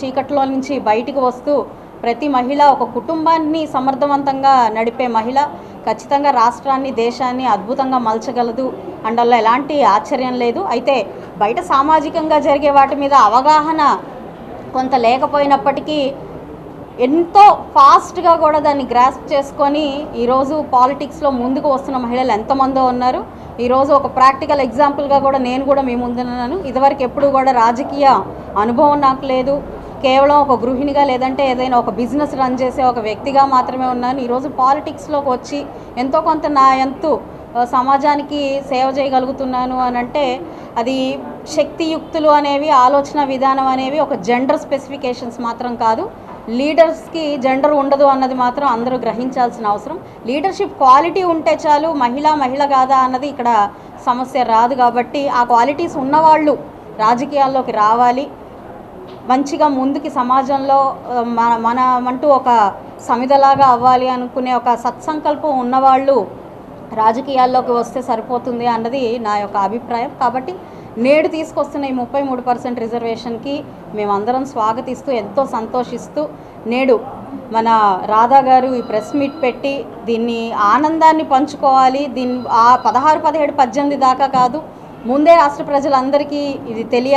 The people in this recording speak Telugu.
చీకట్లో నుంచి బయటికి వస్తూ ప్రతి మహిళ ఒక కుటుంబాన్ని సమర్థవంతంగా నడిపే మహిళ ఖచ్చితంగా రాష్ట్రాన్ని దేశాన్ని అద్భుతంగా మలచగలదు అండల్లో ఎలాంటి ఆశ్చర్యం లేదు. అయితే బయట సామాజికంగా జరిగే వాటి మీద అవగాహన కొంత లేకపోయినప్పటికీ ఎంతో ఫాస్ట్గా కూడా దాన్ని గ్రాస్ప్ చేసుకొని ఈరోజు పాలిటిక్స్లో ముందుకు వస్తున్న మహిళలు ఎంతమందో ఉన్నారు. ఈరోజు ఒక ప్రాక్టికల్ ఎగ్జాంపుల్గా కూడా నేను కూడా మీ ముందున్నాను. ఇదివరకు ఎప్పుడు కూడా రాజకీయ అనుభవం నాకు లేదు. కేవలం ఒక గృహిణిగా లేదంటే ఏదైనా ఒక బిజినెస్ రన్ చేసే ఒక వ్యక్తిగా మాత్రమే ఉన్నాను. ఈరోజు పాలిటిక్స్లోకి వచ్చి ఎంతో కొంత నా ఎంతు సమాజానికి సేవ చేయగలుగుతున్నాను అని అంటే అది శక్తియుక్తులు అనేవి, ఆలోచన విధానం అనేవి ఒక జెండర్ స్పెసిఫికేషన్స్ మాత్రం కాదు. లీడర్స్కి జెండర్ ఉండదు అన్నది మాత్రం అందరూ గ్రహించాల్సిన అవసరం. లీడర్షిప్ క్వాలిటీ ఉంటే చాలు, మహిళ కాదా అన్నది ఇక్కడ సమస్య రాదు. కాబట్టి ఆ క్వాలిటీస్ ఉన్నవాళ్ళు రాజకీయాల్లోకి రావాలి. మంచిగా ముందుకి సమాజంలో మనమంటూ ఒక సమిధలాగా అవ్వాలి అనుకునే ఒక సత్సంకల్పం ఉన్నవాళ్ళు రాజకీయాల్లోకి వస్తే సరిపోతుంది అన్నది నా యొక్క అభిప్రాయం. కాబట్టి నేడు తీసుకొస్తున్న ఈ 33% రిజర్వేషన్కి మేమందరం స్వాగతిస్తూ ఎంతో సంతోషిస్తూ నేడు మన రాధా గారు ఈ ప్రెస్ మీట్ పెట్టి దీన్ని ఆనందాన్ని పంచుకోవాలి. దీన్ని 16, 17, 18 దాకా కాదు, ముందే రాష్ట్ర ప్రజలందరికీ ఇది తెలియాలి.